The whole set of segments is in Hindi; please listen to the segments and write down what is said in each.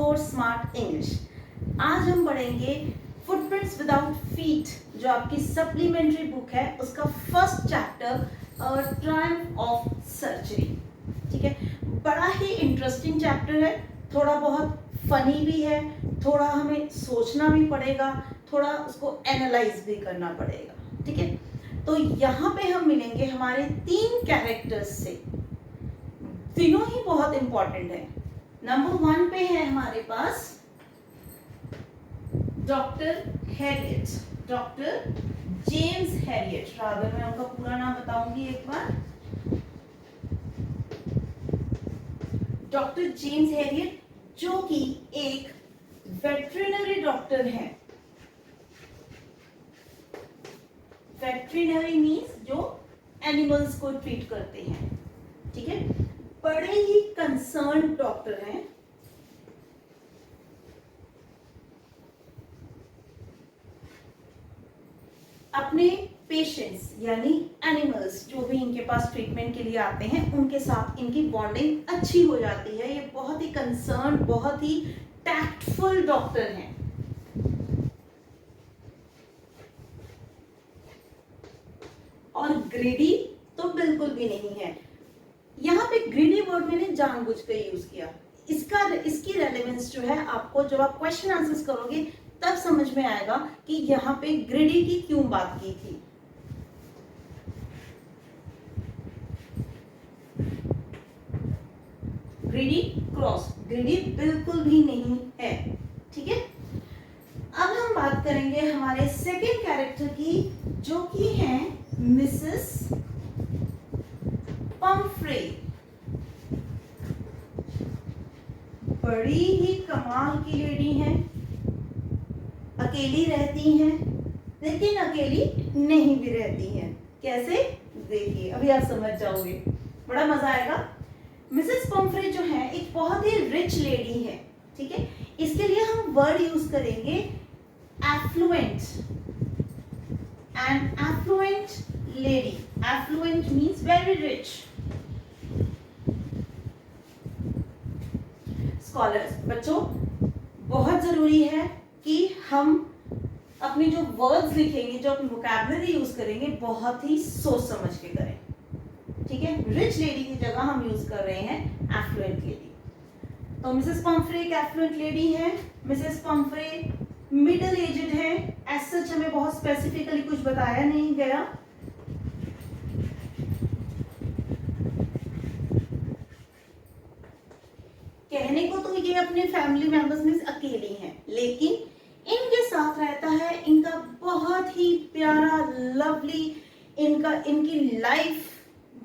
For smart English. आज हम पढ़ेंगे फुटप्रिंट्स विदाउट फीट, जो आपकी सप्लीमेंट्री बुक है उसका first chapter Triumph of surgery. ठीक है, बड़ा ही इंटरेस्टिंग चैप्टर है, थोड़ा बहुत फनी भी है, थोड़ा हमें सोचना भी पड़ेगा, थोड़ा उसको एनालाइज भी करना पड़ेगा। ठीक है, तो यहाँ पे हम मिलेंगे हमारे 3 कैरेक्टर्स से, तीनों ही बहुत इंपॉर्टेंट है। नंबर 1 पे है हमारे पास doctor Herriot, doctor James Herriot. Rather मैं उनका पूरा नाम बताऊंगी एक बार। डॉक्टर जेम्स हैरियट जो कि एक वेटरिनरी डॉक्टर हैं। वेटरिनरी मीन्स जो एनिमल्स को ट्रीट करते हैं। ठीक है, बड़े ही कंसर्न डॉक्टर हैं। अपने पेशेंट्स यानी एनिमल्स जो भी इनके पास ट्रीटमेंट के लिए आते हैं उनके साथ इनकी बॉन्डिंग अच्छी हो जाती है। ये बहुत ही कंसर्न, बहुत ही टैक्टफुल डॉक्टर हैं। और ग्रीडी तो बिल्कुल भी नहीं है। यहाँ पे ग्रीडी वर्ड मैंने जानबूझ कर यूज किया। इसकी रेलेवेंस जो है आपको जब आप क्वेश्चन आंसर्स करोगे तब समझ में आएगा कि यहाँ पे ग्रीडी की क्यों बात की थी। ग्रीडी क्रॉस, ग्रीडी बिल्कुल भी नहीं है। ठीक है, अब हम बात करेंगे हमारे सेकेंड कैरेक्टर की, जो कि है मिसेस पम्फ्रे। बड़ी ही कमाल की लेडी हैं, अकेली रहती हैं, लेकिन अकेली नहीं भी रहती हैं। कैसे, देखिए अभी आप समझ जाओगे, बड़ा मजा आएगा। मिसेस पम्फ्रे जो है एक बहुत ही रिच लेडी है। ठीक है, इसके लिए हम वर्ड यूज करेंगे affluent. An affluent lady, affluent means very rich. Scholars, बच्चों बहुत जरूरी है कि हम अपनी जो वर्ड्स लिखेंगे, जो अपनी वोकैबुलरी यूज करेंगे, बहुत ही सोच समझ के करें। ठीक है, रिच लेडी की जगह हम यूज कर रहे हैं एफ्लुएंट लेडी। तो मिसेस पम्फ्रे एक एफ्लुएंट लेडी है। मिसेस पम्फ्रे मिडिल एजेड है। एज सच हमें बहुत स्पेसिफिकली कुछ बताया नहीं गया। कहने को तो ये अपने फैमिली मेंबर्स में अकेली हैं, लेकिन इनके साथ रहता है इनका बहुत ही प्यारा लवली, इनकी लाइफ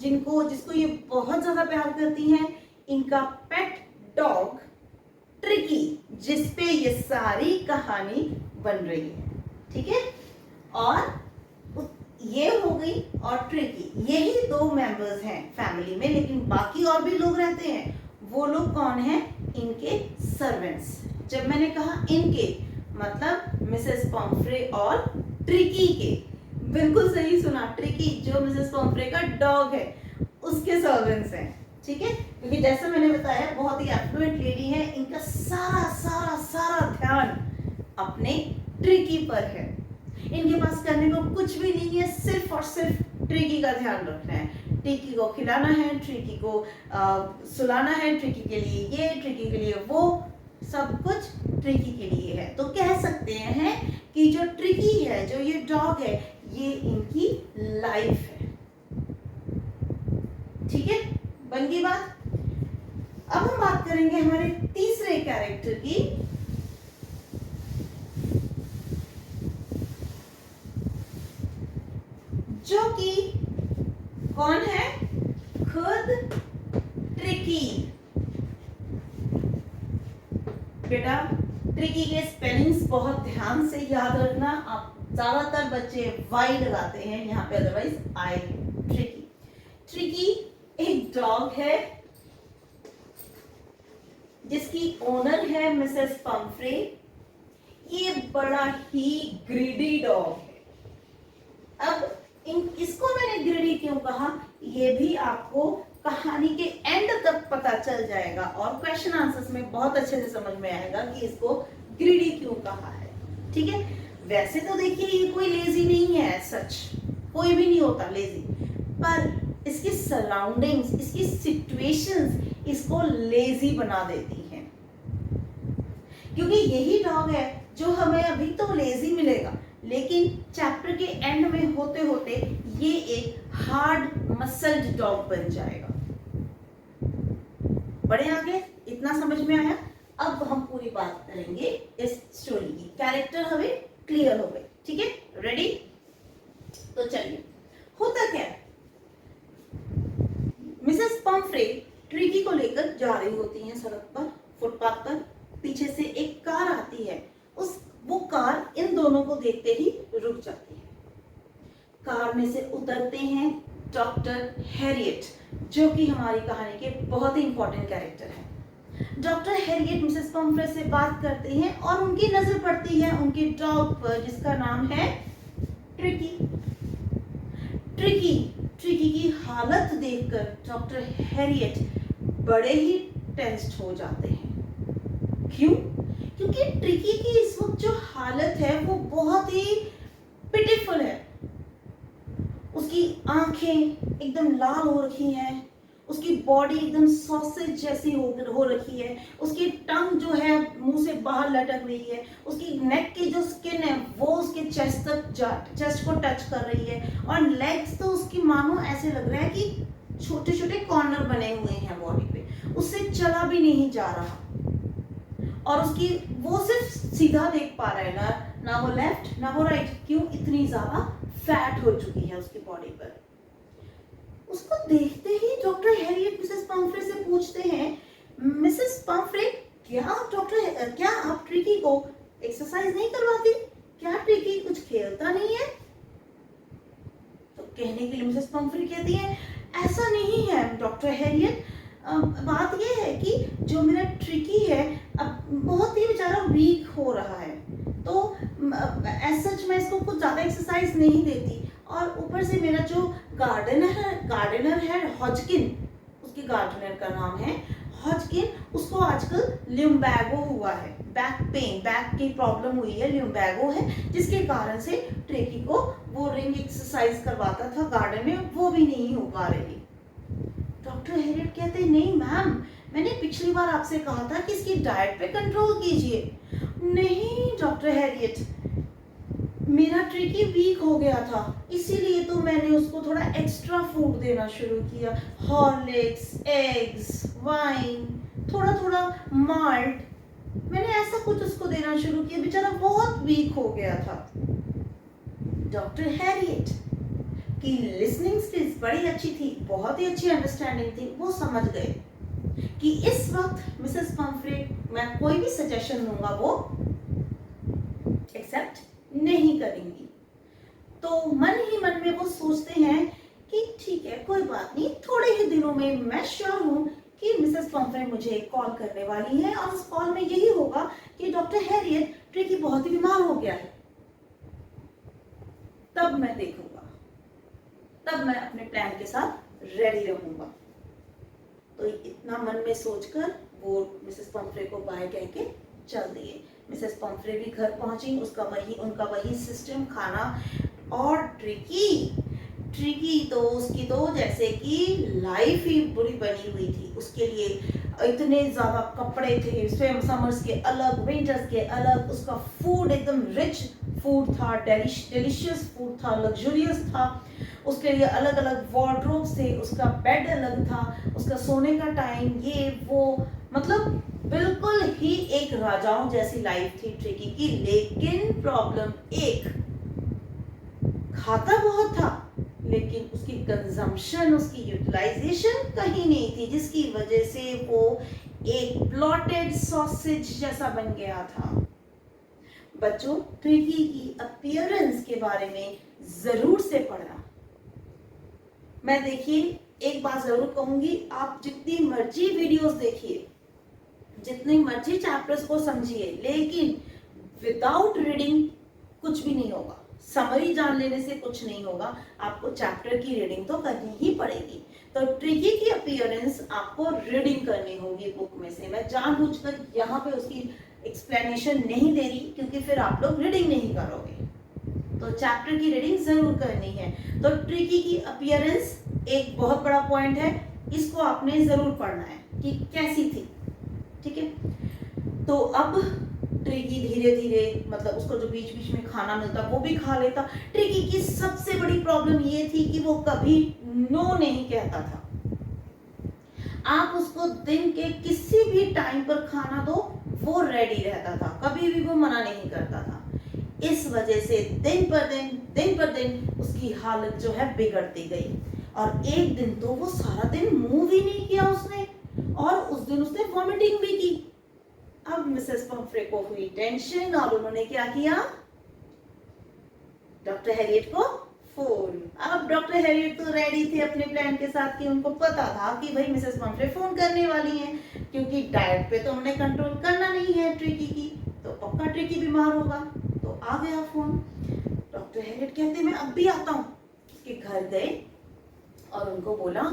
जिसको ये बहुत ज्यादा प्यार करती हैं, इनका पेट डॉग ट्रिकी, जिसपे ये सारी कहानी बन रही है। ठीक है, और ये हो गई और ट्रिकी, यही 2 मेंबर्स हैं फैमिली में, लेकिन बाकी और भी लोग रहते हैं। वो लोग कौन हैं? इनके सर्वेंट्स। जब मैंने कहा इनके, मतलब मिसेस पम्फ्रे और ट्रिकी के। बिल्कुल सही सुना, ट्रिकी जो मिसेस पम्फ्रे का डॉग है उसके सर्वेंट्स हैं। ठीक है, क्योंकि जैसा मैंने बताया बहुत ही एफ्लुएंट लेडी है, इनका सारा सारा सारा ध्यान अपने ट्रिकी पर है। इनके पास करने को कुछ भी नहीं है, सिर्फ और सिर्फ ट्रिकी का ध्यान रखना है। ट्रिकी को खिलाना है, ट्रिकी को सुलाना है, ट्रिकी के लिए ये, ट्रिकी के लिए वो, सब कुछ ट्रिकी के लिए है। तो कह सकते हैं कि जो ट्रिकी है, जो ये डॉग है, ये इनकी लाइफ है। ठीक है, बन गई बात। अब हम बात करेंगे हमारे तीसरे कैरेक्टर की, जो कि कौन है? खुद ट्रिकी। बेटा ट्रिकी के स्पेलिंग्स बहुत ध्यान से याद रखना। आप ज्यादातर बच्चे वाई लगाते हैं यहाँ पे, अदरवाइज आई। ट्रिकी, ट्रिकी एक डॉग है जिसकी ओनर है मिसेस पम्फ्रे। ये बड़ा ही ग्रीडी डॉग है। अब इसको मैंने ग्रीडी क्यों कहा, ये भी आपको कहानी के एंड तक पता चल जाएगा और क्वेश्चन आंसर्स में बहुत अच्छे से समझ में आएगा कि इसको ग्रीडी क्यों कहा है। ठीक है, वैसे तो देखिए ये कोई लेजी नहीं है, सच कोई भी नहीं होता लेजी, पर इसकी सराउंडिंग्स, इसकी सिचुएशंस इसको लेजी बना देती हैं। क्योंकि यही डॉग है जो हमें अभी तो लेजी मिलेगा, लेकिन चैप्टर के एंड में होते होते ये एक हार्ड मसल्ड डॉग बन जाएगा। बढ़े आगे, इतना समझ में आया। अब हम पूरी बात करेंगे इस स्टोरी की, कैरेक्टर हमें क्लियर हो गए। ठीक है, रेडी? तो चलिए, होता क्या है, मिसेस पम्फ्रे ट्रिकी को लेकर जा रही होती हैं सड़क पर, फुटपाथ पर। पीछे से एक कार आती है, वो कार इन दोनों को देखते ही रुक जाती है। कार में से उतरते हैं डॉक्टर हैरियट, जो कि हमारी कहानी के बहुत ही इंपॉर्टेंट कैरेक्टर हैं। डॉक्टर हैरियट मिसेस पम्फ्रे से बात करते हैं और उनकी नजर पड़ती है उनके डॉग पर, जिसका नाम है ट्रिकी। ट्रिकी की हालत देखकर डॉक्टर हैरियट बड़े ही टेंस्ड हो जाते हैं। क्यों? क्योंकि ट्रिकी की इस वक्त जो हालत है वो बहुत ही पिटीफुल है। उसकी आंखें एकदम लाल हो रखी हैं, उसकी बॉडी एकदम सॉसेज जैसी हो रखी है, उसकी टंग जो है मुंह से बाहर लटक रही है, उसकी नेक की जो स्किन है वो उसके चेस्ट को टच कर रही है, और लेग्स तो उसकी मानो ऐसे लग रहा है कि छोटे छोटे कॉर्नर बने हुए हैं बॉडी पे, उससे चला भी नहीं जा रहा। और उसकी वो सिर्फ सीधा देख पा रहा है, ना वो लेफ्ट ना वो राइट। क्यों? इतनी ज्यादा फैट हो चुकी है उसकी बॉडी पर। उसको देखते ही डॉक्टर हैरियट मिसेस पम्फ्रे से पूछते हैं, मिसेस पम्फ्रे, क्या आप ट्रिकी को एक्सरसाइज नहीं करवाती? क्या ट्रिकी कुछ खेलता नहीं है? तो कहने के लिए मिसेस पम्फ्रे कहती है, ऐसा नहीं है डॉक्टर हैरियट, बात यह है कि जो मेरा ट्रिकी है अब बहुत ही बेचारा वीक हो रहा है, तो एज सच मैं इसको कुछ ज़्यादा एक्सरसाइज नहीं देती। और ऊपर से मेरा जो गार्डनर है हॉजकिन, उसके गार्डनर का नाम है हॉजकिन, उसको आजकल लिम्बैगो हुआ है, बैक की प्रॉब्लम हुई है, लिम्बैगो है, जिसके कारण से ट्रिकी को वो रिंग एक्सरसाइज करवाता था गार्डन में, वो भी नहीं हो पा रही। डॉक्टर हैरियट कहते हैं, नहीं मैम, मैंने पिछली बार आपसे कहा था कि इसकी डाइट पे कंट्रोल कीजिए। नहीं डॉक्टर हैरियट, मेरा ट्रिकी वीक हो गया था, इसीलिए तो मैंने उसको थोड़ा एक्स्ट्रा फूड देना शुरू किया, हॉर्लिक्स, एग्स, वाइन, थोड़ा थोड़ा माल्ट, मैंने ऐसा कुछ उसको देना शुरू किया, बेचारा बहुत वीक हो गया था। डॉक्टर हैरियट की लिसनिंग स्किल्स बड़ी अच्छी थी, बहुत ही अच्छी अंडरस्टैंडिंग थी, वो समझ गए कि इस वक्त मिसेस पम्फ्रे मैं कोई भी सजेशन दूंगा वो एक्सेप्ट नहीं करेंगी। तो मन ही मन में वो सोचते हैं कि ठीक है, कोई बात नहीं, थोड़े ही दिनों में मैं श्योर हूं कि मिसेस पम्फ्रे मुझे एक कॉल करने वाली है और उस कॉल में यही होगा कि डॉक्टर हैरियट ट्रिकी बहुत ही बीमार हो गया है। तब मैं देखूंगा, तब मैं अपने प्लान के साथ रेडी रहूंगा। तो इतना मन में सोचकर वो मिसेस पम्फ्रे को बाय कह के चल दिए। मिसेस पम्फ्रे भी घर पहुंची, उनका वही सिस्टम, खाना, और ट्रिकी तो उसकी तो जैसे कि लाइफ ही बुरी बनी हुई थी। उसके लिए इतने ज़्यादा कपड़े थे, समर्स के अलग, विंटर्स के अलग, उसका फूड एकदम रिच फूड था, डिलीशियस फूड था, लग्जूरियस था, उसके लिए अलग अलग वार्डरोब्स थे, उसका बेड अलग था, उसका सोने का टाइम, ये वो, मतलब बिल्कुल ही एक राजाओं जैसी लाइफ थी ट्रिकी की। लेकिन प्रॉब्लम एक, खाता बहुत था लेकिन उसकी कंजम्पशन, उसकी यूटिलाइजेशन कहीं नहीं थी, जिसकी वजह से वो एक ब्लॉटेड सॉसेज जैसा बन गया था। बच्चों, ट्रिकी की अपीयरेंस के बारे में जरूर से पढ़ना। मैं देखिए एक बात जरूर कहूंगी, आप जितनी मर्जी वीडियोस देखिए, जितनी मर्जी चैप्टर्स को समझिए, लेकिन विदाउट रीडिंग कुछ भी नहीं होगा। समरी जान लेने से कुछ नहीं होगा, आपको चैप्टर की रीडिंग तो करनी ही पड़ेगी। तो ट्रिकी की अपीयरेंस आपको रीडिंग करनी होगी बुक में से। मैं जानबूझकर यहाँ पे उसकी एक्सप्लेनेशन नहीं दे रही क्योंकि फिर आप लोग रीडिंग नहीं करोगे, तो चैप्टर की रीडिंग जरूर करनी है। तो ट्रिकी की अपीयरेंस एक बहुत बड़ा पॉइंट है, इसको आपने जरूर पढ़ना है कि कैसी थी, ठीक है। तो अब ट्रिकी धीरे धीरे, मतलब उसको जो बीच बीच में खाना मिलता वो भी खा लेता। ट्रिकी की सबसे बड़ी प्रॉब्लम ये थी कि वो कभी नो नहीं कहता था। आप उसको दिन के किसी भी टाइम पर खाना दो, वो रेडी रहता था, कभी भी वो मना नहीं करता था। इस वजह से दिन पर दिन उसकी हालत जो है बिगड़ती गई, और एक दिन तो वो सारा दिन मूव ही नहीं किया उसने, और उस दिन उसने वॉमिटिंग भी की। अब मिसेस पंफ्रे को हुई टेंशन, और उन्होंने क्या किया, डॉक्टर हैरियट को फोन। अब डॉक्टर हैरियट तो रेडी थे अपने प्लान के साथ कि उनको पता था कि भाई मिसेस पंफ्रे फोन करने वाली हैं, क्योंकि डाइट पे तो उन्हें कंट्रोल करना नहीं है ट्रिकी की, तो पक्का ट्रिकी बीमार होगा। तो आ गया फोन। डॉक्टर हैरियट कहते मैं अब भी आता हूँ। उसके घर गए और उनको बोला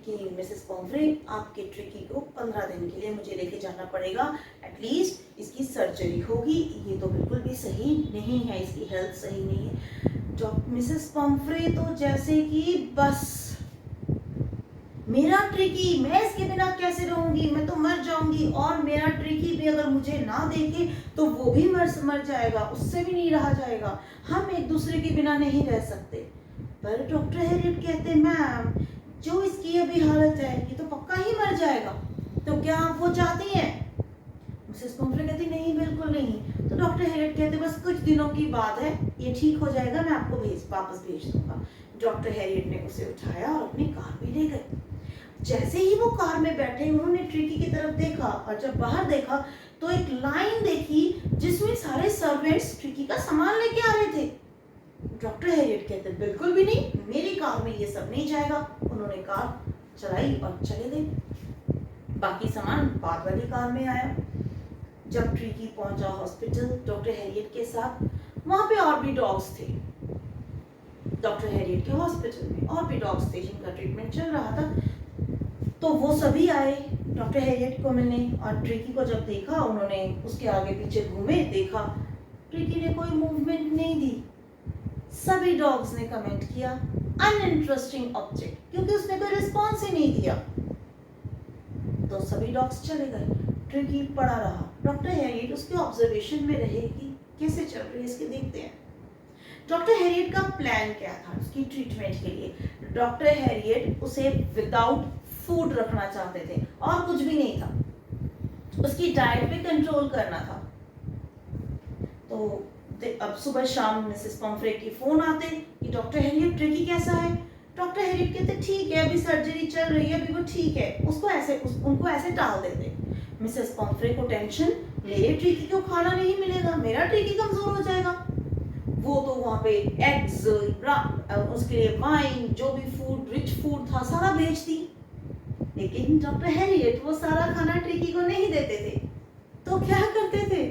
कि मिसेस पंफ्रे, आपके ट्रिकी को 15 दिन के लिए मुझे लेके जाना पड़ेगा, एटलीस्ट इसकी सर्जरी होगी, ये तो बिल्कुल भी सही नहीं है, इसकी हेल्थ सही नहीं है। मिसेस पंफ्रे तो जैसे कि बस मेरा ट्रिकी, मैं इसके बिना कैसे रहूंगी, मैं तो मर जाऊंगी, और मेरा ट्रिकी भी अगर मुझे ना देखे तो वो भी मर जाएगा, उससे भी नहीं रहा जाएगा, हम एक दूसरे के बिना नहीं रह सकते। पर डॉक्टर हैरियट कहते मैम, जो इसकी अभी हालत है ये तो पक्का ही मर जाएगा, तो क्या आप वो चाहती हैं? मिसेस पंफ्रे कहती नहीं, बिल्कुल नहीं। तो डॉक्टर हैरियट कहते बस कुछ दिनों की बात है, ये ठीक हो जाएगा, मैं आपको वापस भेज दूंगा। डॉक्टर हैरियट ने उसे उठाया और अपनी कार में ले गए। जैसे ही वो कार में बैठे, उन्होंने ट्रिकी की तरफ देखा, और जब बाहर देखा तो एक लाइन देखी जिसमें सारे सर्वेंट्स ट्रिकी का सामान लेके आ रहे थे। डॉक्टर हैरियट कहते बिल्कुल भी नहीं, मेरी कार में ये सब नहीं जाएगा। उन्होंने कार चलाई और चले गए। बाकी सामान बाद वाली कार में आया। जब ट्रिकी पहुंचा हॉस्पिटल डॉक्टर हैरियट के साथ, वहां पे और भी डॉग्स थे। डॉक्टर हैरियट के हॉस्पिटल में और भी डॉग्स थे जिनका ट्रीटमेंट चल रहा था। तो वो सभी आए डॉक्टर हैरियट को मिलने, और ट्रिकी को जब देखा, उन्होंने उसके आगे पीछे घूमे, देखा ट्रिकी ने कोई मूवमेंट नहीं दी। सभी डॉग्स ने कमेंट किया अनइंटरेस्टिंग ऑब्जेक्ट, क्योंकि उसने कोई रिस्पॉन्स ही नहीं दिया। तो सभी डॉग्स चले गए, ट्रिकी पड़ा रहा। डॉक्टर हैरियट उसके ऑब्जर्वेशन में रहे कि कैसे चल रही है इसके, देखते हैं। डॉक्टर हैरियट का प्लान क्या था उसकी ट्रीटमेंट के लिए? डॉक्टर हैरियट उसे विदाउट फूड रखना चाहते थे, और कुछ भी नहीं था, उसकी डाइट पे कंट्रोल करना था। तो अब सुबह शाम मिसेस पंफ्रे की फोन आते कि डॉक्टर हैरियट, ट्रिकी कैसा है? डॉक्टर हैरियट कहते ठीक है, अभी सर्जरी चल रही है, अभी वो ठीक है, उनको ऐसे टाल देते। मिसेस पंफ्रे को टेंशन, मेरे ट्रिकी को खाना नहीं मिलेगा, मेरा ट्रिकी कमजोर हो जाएगा। वो तो वहाँ पे एग्स, उसके लिए वाइन, जो भी फूड, रिच फूड था, सारा बेचती। लेकिन डॉक्टर हैरियट वो सारा खाना ट्रिकी को नहीं देते थे, तो क्या करते थे,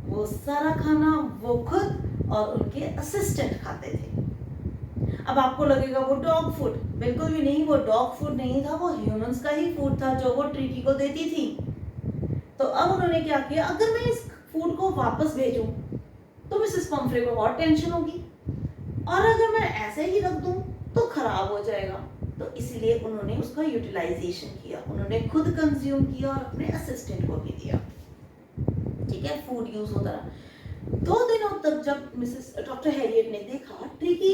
वो सारा खाना वो खुद और उनके असिस्टेंट खाते थे। अब आपको लगेगा वो डॉग फूड, बिल्कुल भी नहीं, वो डॉग फूड नहीं था, वो ह्यूमंस का ही फूड था जो वो ट्रिकी को देती थी। तो अब उन्होंने क्या किया, अगर मैं इस फूड को वापस भेजूं तो मिसेस पंफ्रे को और टेंशन होगी, और अगर मैं ऐसे ही रख दूं तो खराब हो जाएगा। तो इसीलिए उन्होंने उसका यूटिलाइजेशन किया, उन्होंने खुद कंज्यूम किया और अपने असिस्टेंट को भी दिया। ठीक है, फूड यूज होता रहा। 2 दिनों तक जब मिसेस डॉक्टर हैरियट ने देखा ट्रिकी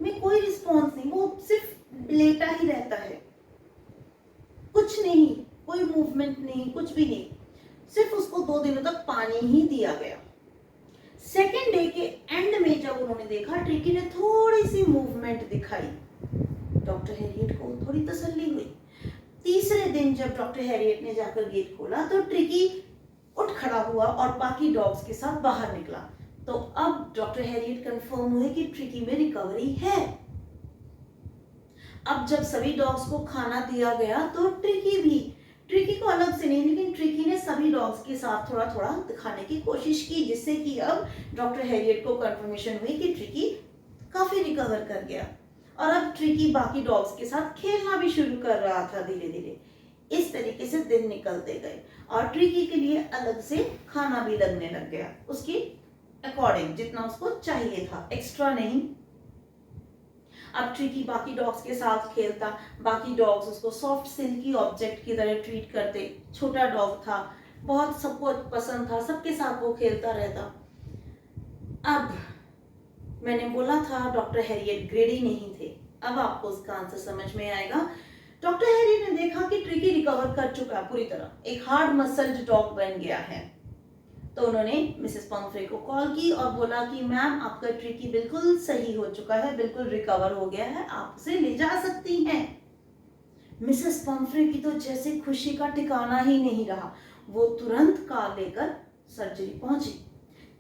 में कोई रिस्पॉन्स नहीं, वो सिर्फ लेटा ही रहता है, कुछ नहीं, कोई मूवमेंट नहीं, कुछ भी नहीं, सिर्फ उसको 2 दिनों तक पानी ही दिया गया। सेकेंड डे के एंड में जब उन्होंने देखा ट्रिकी ने थोड़ी सी मूवमेंट दिखाई, डॉक्टर हैरियट को थोड़ी तसल्ली हुई। तीसरे दिन जब डॉक्टर हैरियट ने जाकर गेट खोला तो ट्रिकी उठ खड़ा हुआ और बाकी डॉग्स के साथ बाहर निकला। तो अब डॉक्टर हैरियट कंफर्म हुए कि ट्रिकी में रिकवरी है। अब जब सभी डॉग्स को खाना दिया गया तो ट्रिकी को अलग से नहीं, लेकिन ट्रिकी ने सभी डॉग्स के साथ थोड़ा थोड़ा दिखाने की कोशिश की, जिससे कि अब डॉक्टर हैरियट को कंफर्मेशन हुई कि ट्रिकी काफी रिकवर कर गया और अब ट्रिकी बाकी डॉग्स के साथ खेलना भी शुरू कर रहा था धीरे धीरे। इस तरीके से दिन निकलते गए और ट्रिकी के लिए अलग से खाना भी लगने लग गया, उसकी अकॉर्डिंग जितना उसको चाहिए था, एक्स्ट्रा नहीं। अब ट्रिकी बाकी डॉग्स के साथ खेलता, बाकी डॉग्स उसको सॉफ्ट सिल्की ऑब्जेक्ट की तरह ट्रीट करते। छोटा डॉग था, बहुत सबको पसंद था, सबके साथ वो खेलता रहता। अब मैंने बोला था डॉक्टर हैरियट ग्रेडी नहीं थे, अब आपको उसका आंसर समझ में आएगा। डॉक्टर हैरियट ने देखा कि ट्रिकी रिकवर कर चुका है पूरी तरह, एक हार्ड मसल्ड डॉग बन गया है। तो उन्होंने मिसेस पम्फ्रे को कॉल की और बोला कि मैम आपका ट्रिकी बिल्कुल सही हो चुका है, बिल्कुल रिकवर हो गया है, आप उसे ले जा सकती हैं। मिसेस पम्फ्रे की तो जैसे खुशी का ठिकाना ही नहीं रहा, वो तुरंत कार लेकर सर्जरी पहुंची।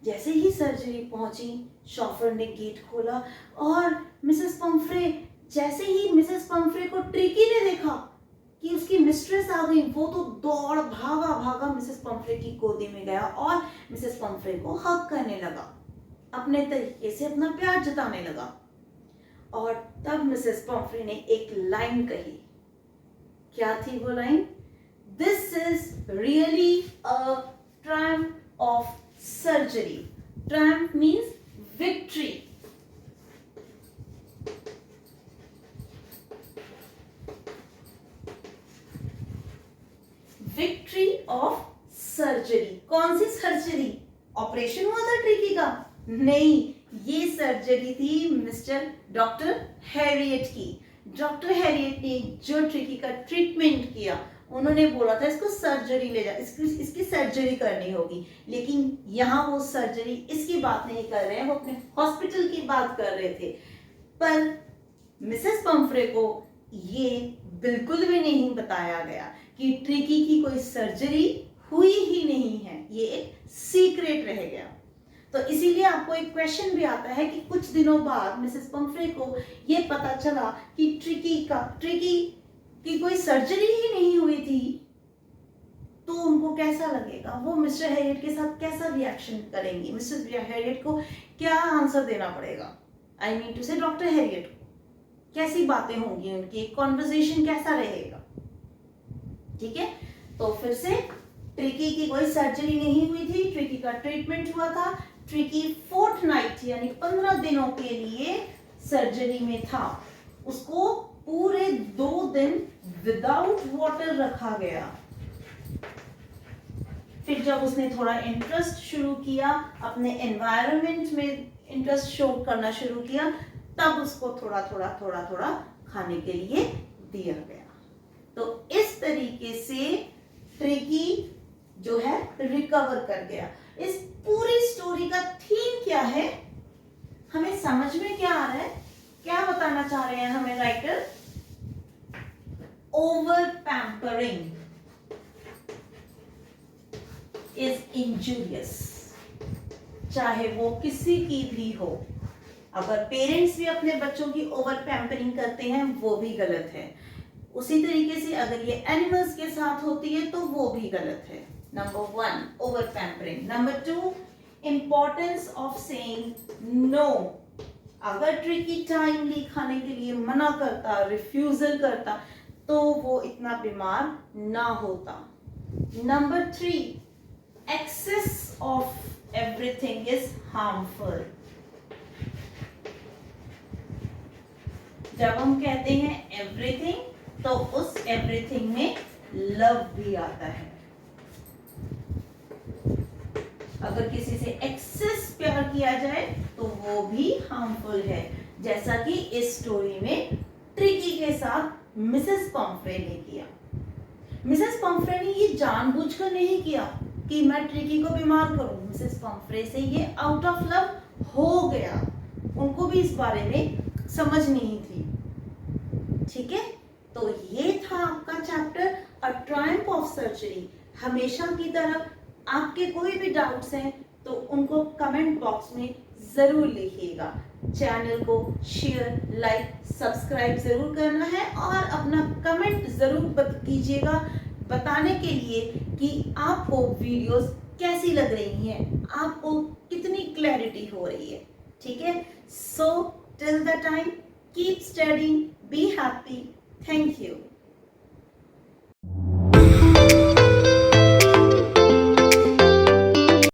जैसे ही सर्जरी पहुंची, शॉफर ने गेट खोला और मिसेस पम्फ्रे, जैसे ही मिसेस पम्फ्रे को ट्रिकी ने देखा कि उसकी मिस्ट्रेस आ गई, वो तो दौड़ भागा भागा मिसेस पम्फ्रे की गोदी में गया और मिसेस पम्फ्रे को हग करने लगा, अपने तरीके से अपना प्यार जताने लगा। और तब मिसेस पम्फ्रे ने एक लाइन कही। क्या थी वो line? This is really a Triumph of surgery. Triumph means victory. Victory of surgery. कौन सी सर्जरी? ऑपरेशन हुआ था ट्रिकी का? नहीं, ये सर्जरी थी मिस्टर डॉक्टर हैरियट की। डॉक्टर हैरियट ने जो ट्रिकी का ट्रीटमेंट किया, उन्होंने बोला था इसको सर्जरी ले जा, इसकी सर्जरी करनी होगी, लेकिन यहाँ वो सर्जरी इसकी बात नहीं कर रहे हैं, वो अपने हॉस्पिटल की बात कर रहे थे। पर मिसेस पम्फ्रे को ये बिल्कुल भी नहीं बताया गया कि ट्रिकी की कोई सर्जरी हुई ही नहीं है, ये एक सीक्रेट रह गया। तो इसीलिए आपको एक क्वेश्चन भी आता है कि कुछ दिनों बाद मिसेस पम्फ्रे को ये पता चला कि ट्रिकी की कोई सर्जरी ही नहीं हुई थी, तो उनको कैसा लगेगा, वो मिस्टर हैरियट के साथ कैसा रिएक्शन करेंगी, मिसेस हैरियट को क्या आंसर देना पड़ेगा, आई मीन टू से डॉक्टर हैरियट को कैसी बातें होंगी, उनकी कॉन्वर्सेशन कैसा रहेगा। ठीक है, तो फिर से ट्रिकी की कोई सर्जरी नहीं हुई थी, ट्रिकी का ट्रीटमेंट हुआ था। ट्रिकी फोर्टनाइट यानी 15 दिनों के लिए सर्जरी में था। उसको पूरे 2 दिन विदाउट वाटर रखा गया। फिर जब उसने थोड़ा इंटरेस्ट शुरू किया, अपने एनवायरनमेंट में इंटरेस्ट शो करना शुरू किया, तब उसको थोड़ा थोड़ा खाने के लिए दिया गया। तो इस तरीके से ट्रिकी जो है रिकवर कर गया। इस पूरी स्टोरी का थीम क्या है, हमें समझ में क्या आ रहा है, क्या बताना चाह रहे हैं हमें writer? Over pampering is injurious. चाहे वो किसी की भी हो, अगर पेरेंट्स भी अपने बच्चों की ओवर पैम्परिंग करते हैं वो भी गलत है, उसी तरीके से अगर ये एनिमल्स के साथ होती है तो वो भी गलत है। Number 1 over pampering. Number 2 importance of saying no. अगर ट्रिकी टाइमली खाने के लिए मना करता, रिफ्यूजल करता, तो वो इतना बीमार ना होता। Number 3 excess of everything is harmful. जब हम कहते हैं एवरीथिंग, तो उस एवरीथिंग में लव भी आता है। अगर किसी से एक्सेस प्यार किया जाए तो वो भी हार्मफुल है, जैसा कि इस स्टोरी में ट्रिकी के साथ मिसेस पम्फ्रे ने किया। मिसेस पम्फ्रे ने ये जानबूझकर नहीं किया कि मैं ट्रिकी को बीमार करूं। मिसेस पम्फ्रे से ये आउट ऑफ लव हो गया, उनको भी इस बारे में समझ नहीं थी। ठीक है, तो ये था आपका chapter a Triumph of surgery. हमेशा की तरह आपके कोई भी डाउट्स हैं तो उनको कमेंट बॉक्स में जरूर लिखिएगा। चैनल को शेयर, लाइक, सब्सक्राइब जरूर करना है और अपना कमेंट जरूर कीजिएगा बताने के लिए कि आपको वीडियोस कैसी लग रही हैं, आपको कितनी क्लैरिटी हो रही है। ठीक है, सो Till the time, keep studying, be happy. Thank you.